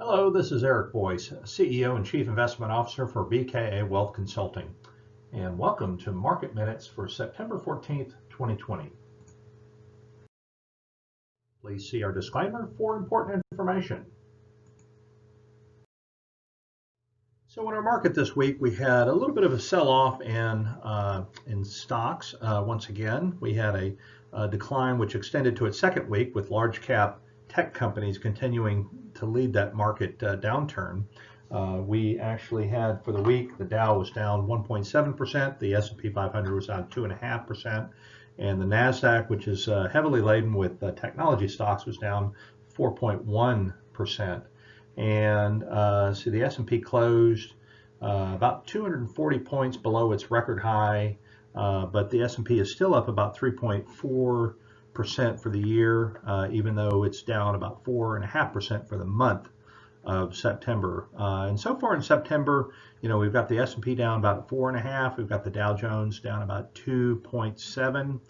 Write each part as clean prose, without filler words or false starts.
Hello, this is Eric Boyce, CEO and Chief Investment Officer for BKA Wealth Consulting, and welcome to Market Minutes for September 14th, 2020. Please see our disclaimer for important information. So in our market this week, we had a little bit of a sell-off in stocks. Once again, we had a decline which extended to its second week, with large cap tech companies continuing to lead that market downturn. We actually had, for the week, the Dow was down 1.7%, the S&P 500 was down 2.5%, and the NASDAQ, which is heavily laden with technology stocks, was down 4.1%. And so the S&P closed about 240 points below its record high, but the S&P is still up about 3.4% for the year, even though it's down about 4.5% for the month of September. And so far in September, we've got the S&P down about 4.5. We've got the Dow Jones down about 2.7.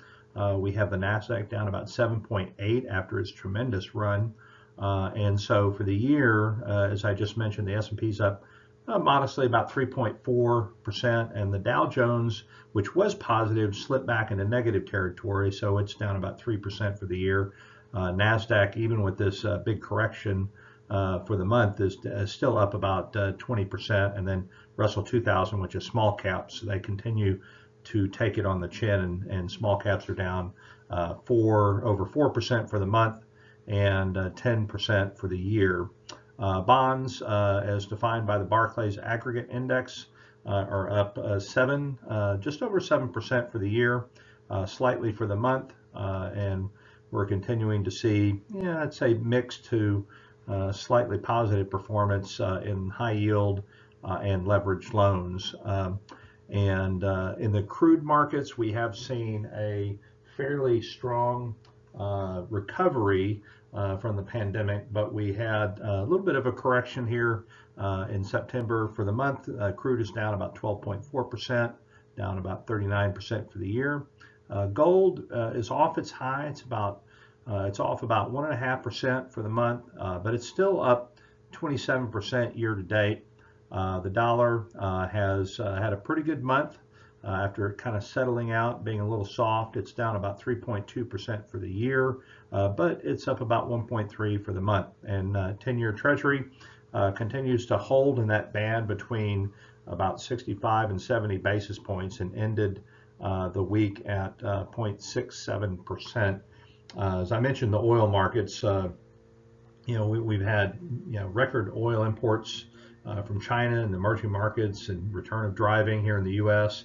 We have the NASDAQ down about 7.8 after its tremendous run. And so for the year, as I just mentioned, the S&P's up modestly about 3.4%, and the Dow Jones, which was positive, slipped back into negative territory, so it's down about 3% for the year. NASDAQ, even with this big correction for the month, is still up about 20%, and then Russell 2000, which is small caps, they continue to take it on the chin, and small caps are down over 4% for the month and 10% for the year. Bonds, as defined by the Barclays Aggregate Index, are up just over 7% for the year, slightly for the month, and we're continuing to see, I'd say, mixed to slightly positive performance in high yield and leveraged loans. And in the crude markets, we have seen a fairly strong recovery from the pandemic, but we had a little bit of a correction here in September. For the month, crude is down about 12.4%, down about 39% for the year. Gold is off its high. It's off about 1.5% for the month, but it's still up 27% year to date. The dollar has had a pretty good month. After kind of settling out, being a little soft, it's down about 3.2% for the year, but it's up about 1.3% for the month. And 10-year Treasury continues to hold in that band between about 65 and 70 basis points, and ended the week at 0.67%. As I mentioned, the oil markets, we've had record oil imports from China and the emerging markets, and return of driving here in the U.S.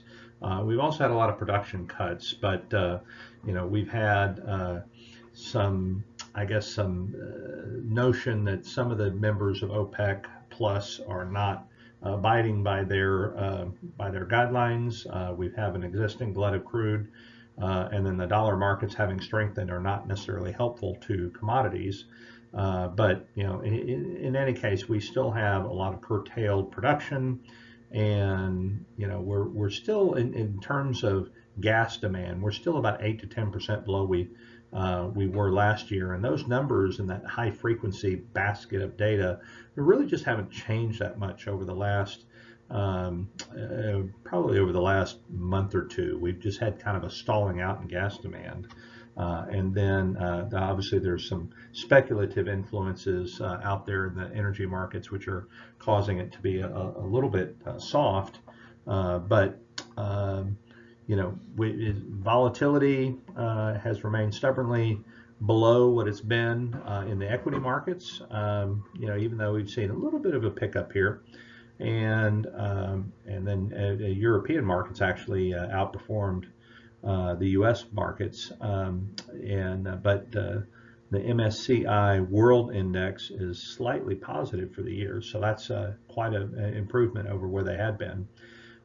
We've also had a lot of production cuts, but we've had some notion that some of the members of OPEC Plus are not abiding by their guidelines. We have an existing glut of crude, and then the dollar markets, having strengthened, are not necessarily helpful to commodities. But in any case, we still have a lot of curtailed production, and we're still in terms of gas demand, we're still about 8 to 10% below we were last year, and those numbers in that high frequency basket of data really just haven't changed that much over the last probably over the last month or two. We've just had kind of a stalling out in gas demand. And then obviously there's some speculative influences out there in the energy markets, which are causing it to be a little bit soft. But volatility has remained stubbornly below what it's been in the equity markets. Even though we've seen a little bit of a pickup here, and then the European markets actually outperformed the U.S. markets, but the MSCI World Index is slightly positive for the year, so that's quite an improvement over where they had been.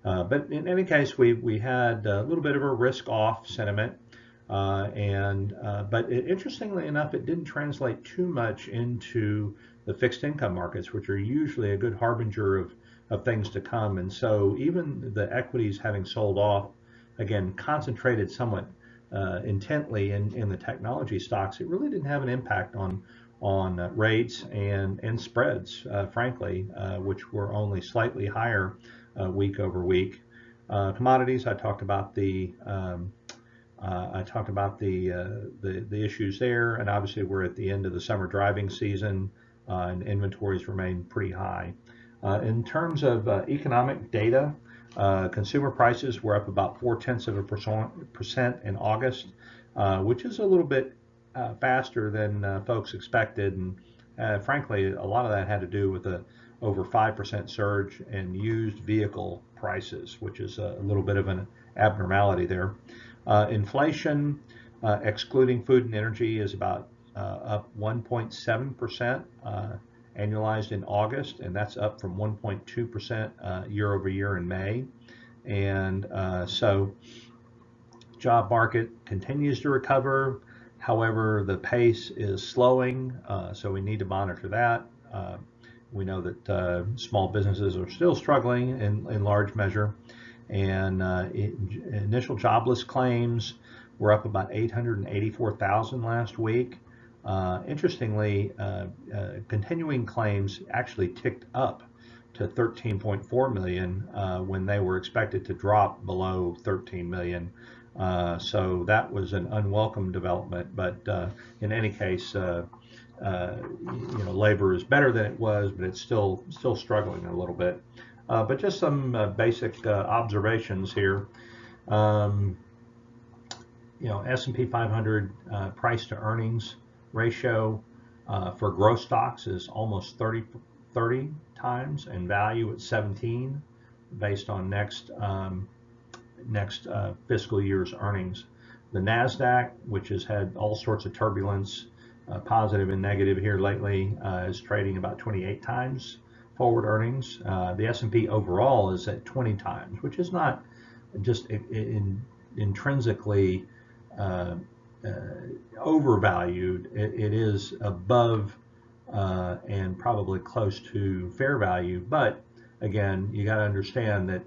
But in any case, we had a little bit of a risk-off sentiment, but interestingly enough, it didn't translate too much into the fixed income markets, which are usually a good harbinger of things to come. And so even the equities, having sold off, again, concentrated somewhat intently in the technology stocks, it really didn't have an impact on on rates and spreads, frankly, which were only slightly higher week over week. Commodities, I talked about the the issues there, and obviously we're at the end of the summer driving season, and inventories remain pretty high. In terms of economic data, consumer prices were up about 0.4% in August, which is a little bit faster than folks expected, and frankly, a lot of that had to do with a over 5% surge in used vehicle prices, which is a little bit of an abnormality there. Inflation, excluding food and energy, is about up 1.7% annualized in August, and that's up from 1.2% year over year in May. And so job market continues to recover. However, the pace is slowing, so we need to monitor that. We know that small businesses are still struggling in large measure. And initial jobless claims were up about 884,000 last week. Interestingly, continuing claims actually ticked up to 13.4 million when they were expected to drop below 13 million. So that was an unwelcome development. But in any case, labor is better than it was, but it's still struggling a little bit. But just some basic observations here. S&P 500 price to earnings ratio for growth stocks is almost 30 times, and value at 17, based on next fiscal year's earnings. The Nasdaq, which has had all sorts of turbulence, positive and negative here lately, is trading about 28 times forward earnings. The S&P overall is at 20 times, which is not just intrinsically overvalued. It is above and probably close to fair value. But again, you got to understand that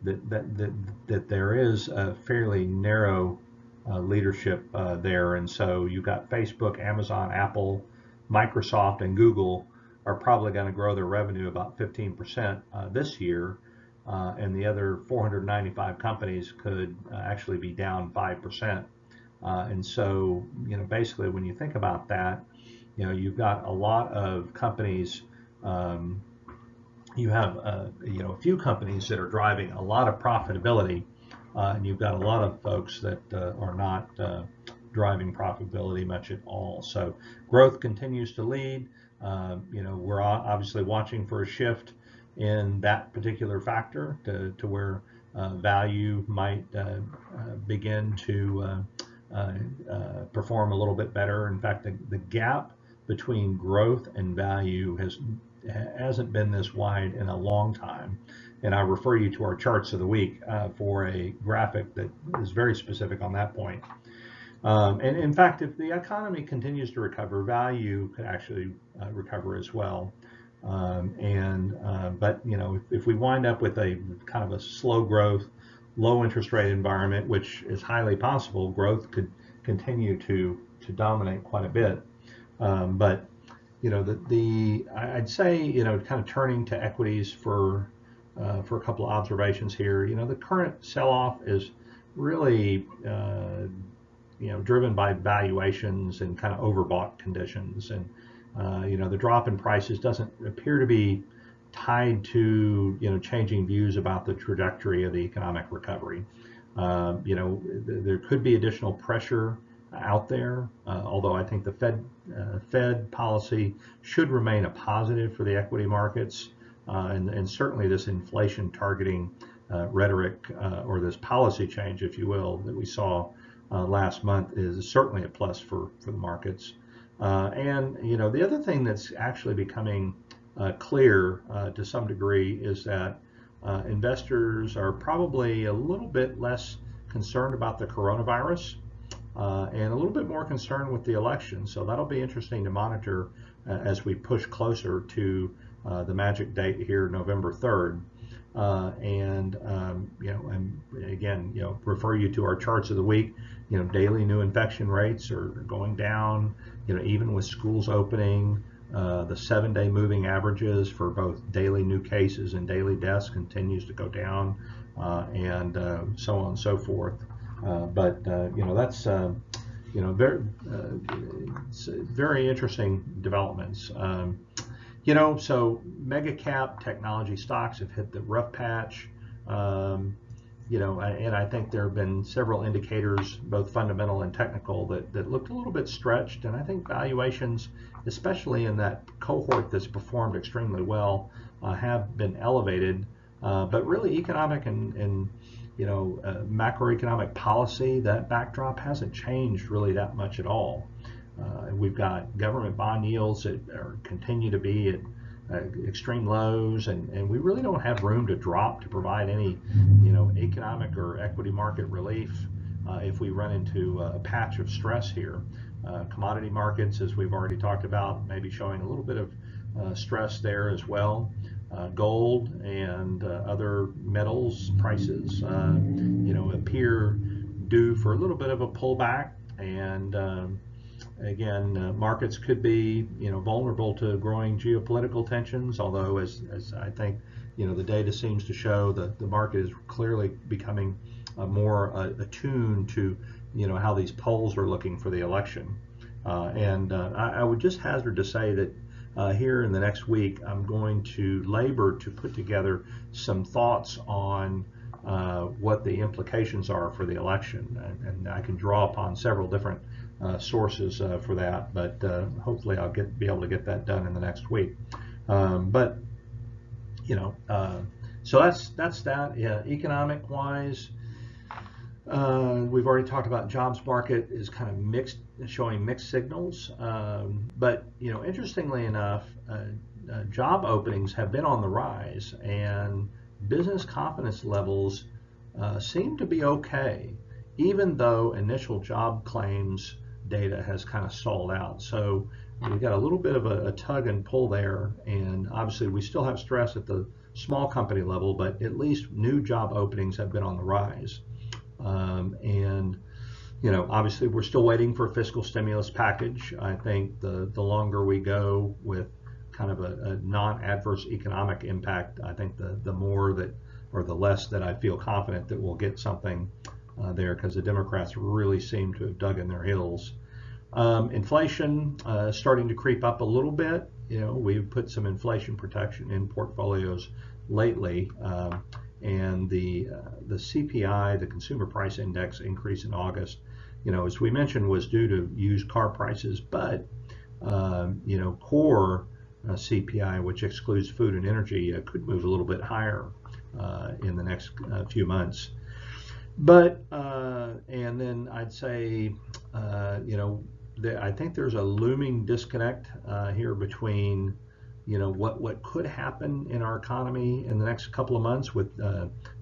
that there is a fairly narrow leadership there, and so you've got Facebook, Amazon, Apple, Microsoft, and Google are probably going to grow their revenue about 15% this year, and the other 495 companies could actually be down 5%. And so, basically, when you think about that, you've got a lot of companies. You have a few companies that are driving a lot of profitability, and you've got a lot of folks that are not driving profitability much at all. So growth continues to lead. We're obviously watching for a shift in that particular factor to where value might begin to perform a little bit better. In fact, the gap between growth and value hasn't been this wide in a long time. And I refer you to our charts of the week for a graphic that is very specific on that point. And in fact, if the economy continues to recover, value could actually recover as well. But if we wind up with a kind of a slow growth, low interest rate environment, which is highly possible, growth could continue to dominate quite a bit. But I'd say kind of turning to equities for a couple of observations here. The current sell-off is really driven by valuations and kind of overbought conditions, and the drop in prices doesn't appear to be tied to changing views about the trajectory of the economic recovery. There could be additional pressure out there, although I think the Fed policy should remain a positive for the equity markets, and certainly this inflation targeting rhetoric, or this policy change, if you will, that we saw last month is certainly a plus for the markets. And the other thing that's actually becoming clear to some degree is that investors are probably a little bit less concerned about the coronavirus and a little bit more concerned with the election. So that'll be interesting to monitor as we push closer to the magic date here, November 3rd. And again, refer you to our charts of the week. Daily new infection rates are going down. Even with schools opening, the 7-day moving averages for both daily new cases and daily deaths continues to go down, and so on and so forth. But that's very interesting developments. So mega cap technology stocks have hit the rough patch. And I think there have been several indicators, both fundamental and technical, that looked a little bit stretched. And I think valuations, especially in that cohort that's performed extremely well, have been elevated. But really, economic and macroeconomic policy, that backdrop hasn't changed really that much at all. We've got government bond yields that continue to be at extreme lows, and we really don't have room to drop to provide any economic or equity market relief if we run into a patch of stress here. Commodity markets, as we've already talked about, maybe showing a little bit of stress there as well. Gold and other metals prices appear due for a little bit of a pullback, and again, markets could be vulnerable to growing geopolitical tensions, although as I think the data seems to show, the market is clearly becoming more attuned to how these polls are looking for the election. And I would just hazard to say that here in the next week, I'm going to labor to put together some thoughts on what the implications are for the election, and I can draw upon several different sources for that, but hopefully I'll be able to get that done in the next week. So that's that. Yeah, economic wise, we've already talked about jobs market is kind of mixed, showing mixed signals. But interestingly enough, job openings have been on the rise, and business confidence levels seem to be okay, even though initial job claims data has kind of stalled out. So we've got a little bit of a tug and pull there, and obviously we still have stress at the small company level, but at least new job openings have been on the rise. And obviously we're still waiting for a fiscal stimulus package. I think the longer we go with kind of a non-adverse economic impact, I think the more that, or the less that I feel confident that we'll get something there, because the Democrats really seem to have dug in their heels. Inflation starting to creep up a little bit. We've put some inflation protection in portfolios lately, and the CPI, the Consumer Price Index increase in August, as we mentioned, was due to used car prices, but core CPI, which excludes food and energy, could move a little bit higher in the next few months. But and then I'd say I think there's a looming disconnect here between what could happen in our economy in the next couple of months with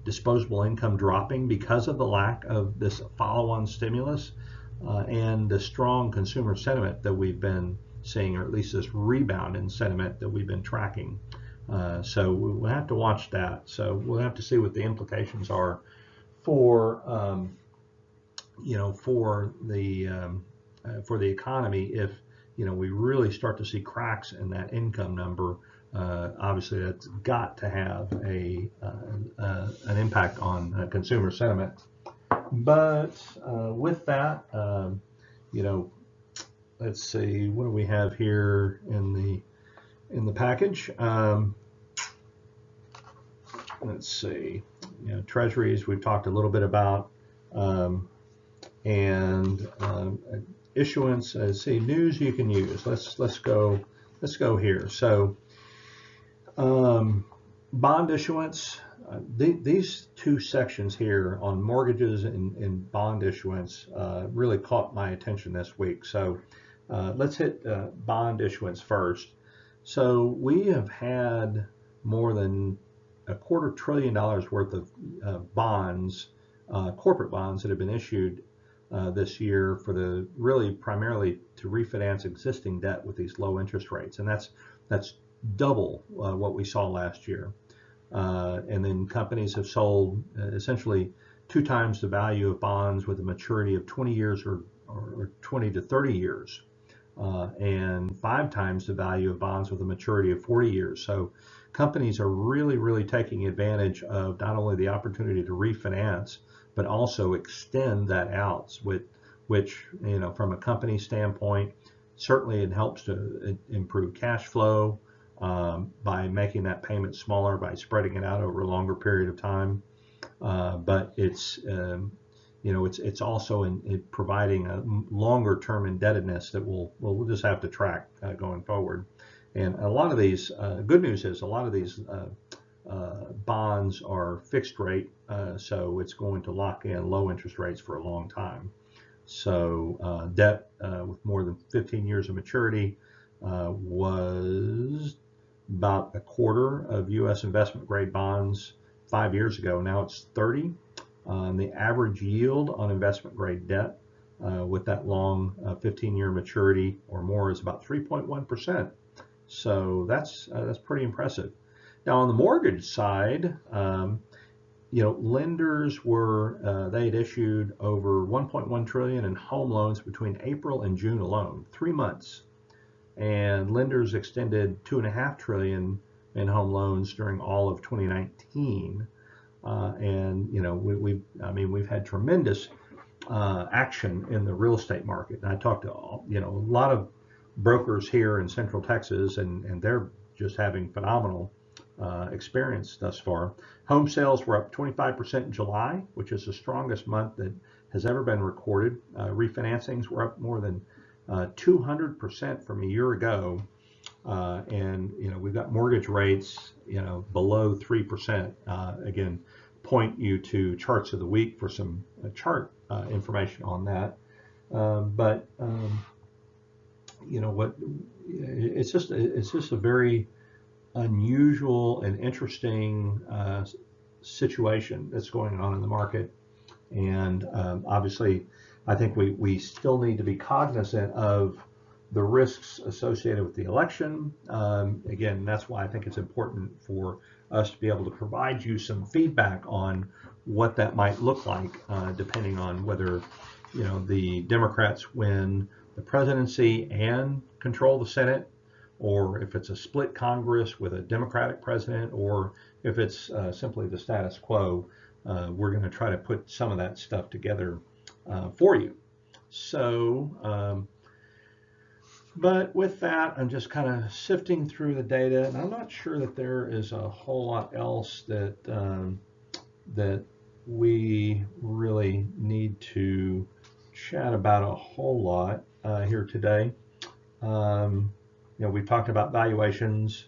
disposable income dropping because of the lack of this follow-on stimulus, and the strong consumer sentiment that we've been seeing, or at least this rebound in sentiment that we've been tracking. So we'll have to watch that. So we'll have to see what the implications are for for the economy if we really start to see cracks in that income number. Obviously, that's got to have an impact on consumer sentiment. But with that, let's see, what do we have here in the package? Let's see, treasuries we've talked a little bit about, and issuance. See, news you can use. Let's go here. So bond issuance. These two sections here on mortgages and bond issuance really caught my attention this week. So let's hit bond issuance first. So we have had more than $250 billion worth of bonds, corporate bonds, that have been issued this year for primarily to refinance existing debt with these low interest rates, and that's double what we saw last year. And then companies have sold essentially 2 times the value of bonds with a maturity of 20 years or 20 to 30 years, and 5 times the value of bonds with a maturity of 40 years. So companies are really taking advantage of not only the opportunity to refinance, but also extend that out, which, you know, from a company standpoint, certainly it helps to improve cash flow by making that payment smaller, by spreading it out over a longer period of time. But it's you know, it's also in providing a longer term indebtedness that we'll just have to track going forward. And a lot of these, good news is a lot of these bonds are fixed rate, so it's going to lock in low interest rates for a long time. So debt with more than 15 years of maturity was about a quarter of U.S. investment grade bonds 5 years ago. Now it's 30. The average yield on investment grade debt with that long 15-year maturity or more is about 3.1%. So that's pretty impressive. Now on the mortgage side, you know, lenders were they had issued over 1.1 trillion in home loans between April and June alone, 3 months, and lenders extended 2.5 trillion in home loans during all of 2019. And you know, we've had tremendous action in the real estate market. And I talked to you know, a lot of brokers here in Central Texas, and they're just having phenomenal experience thus far. Home sales were up 25% in July, which is the strongest month that has ever been recorded. Refinancings were up more than 200% from a year ago. And you know, we've got mortgage rates, you know, below 3%. Again, point you to charts of the week for some chart information on that. But you know what? It's just a very unusual and interesting situation that's going on in the market. And obviously, I think we still need to be cognizant of the risks associated with the election. Again, that's why I think it's important for us to be able to provide you some feedback on what that might look like, depending on whether, you know, the Democrats win the presidency and control the Senate, or if it's a split Congress with a Democratic president, or if it's simply the status quo. We're going to try to put some of that stuff together for you. So, but with that, I'm just kind of sifting through the data, and I'm not sure that there is a whole lot else that that we really need to chat about a whole lot here today. You know, we've talked about valuations,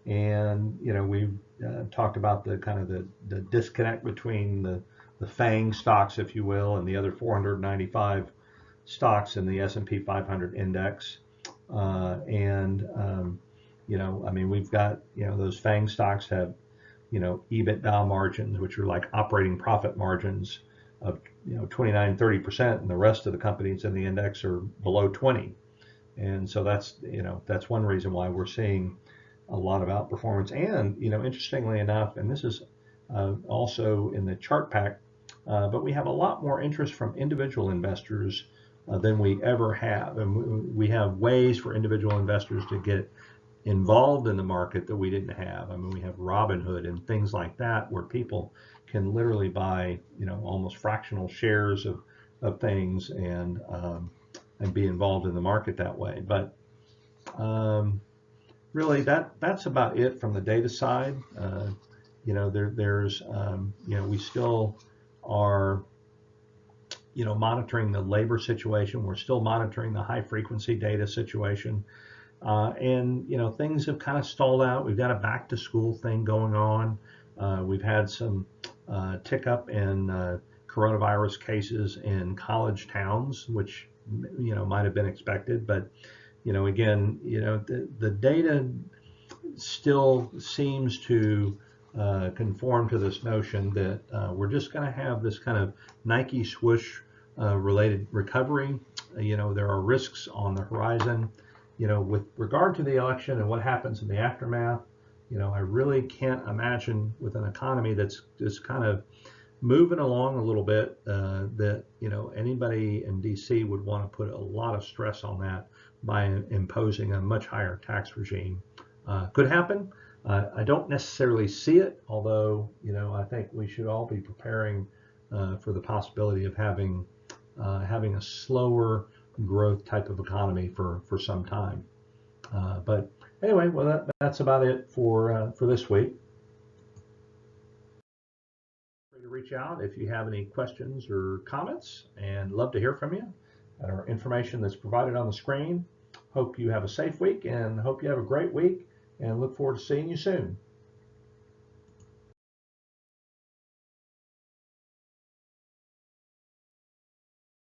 and you know, we've talked about the kind of the disconnect between the FANG stocks, if you will, and the other 495 stocks in the S&P 500 index. You know, I mean, we've got, you know, those FANG stocks have, you know, EBITDA margins, which are like operating profit margins of, you know, 29-30%, and the rest of the companies in the index are below 20. And so that's, you know, that's one reason why we're seeing a lot of outperformance. And, you know, interestingly enough, and this is also in the chart pack, but we have a lot more interest from individual investors than we ever have. And we have ways for individual investors to get involved in the market that we didn't have. I mean, we have Robinhood and things like that, where people can literally buy, you know, almost fractional shares of things and be involved in the market that way. But really, that's about it from the data side. You know, there's you know, we still are, you know, monitoring the labor situation. We're still monitoring the high frequency data situation. And, you know, things have kind of stalled out. We've got a back to school thing going on. We've had some tick up in coronavirus cases in college towns, which, you know, might have been expected. But, you know, again, you know, the data still seems to conform to this notion that we're just going to have this kind of Nike swoosh related recovery. You know, there are risks on the horizon, with regard to the election and what happens in the aftermath, I really can't imagine with an economy that's just kind of moving along a little bit that anybody in DC would want to put a lot of stress on that by imposing a much higher tax regime. Could happen. I don't necessarily see it, although I think we should all be preparing for the possibility of having a slower growth type of economy for some time. But anyway, well, that's about it for this week. Free to reach out if you have any questions or comments, and love to hear from you. Our information that's provided on the screen. Hope you have a safe week and hope you have a great week, and look forward to seeing you soon.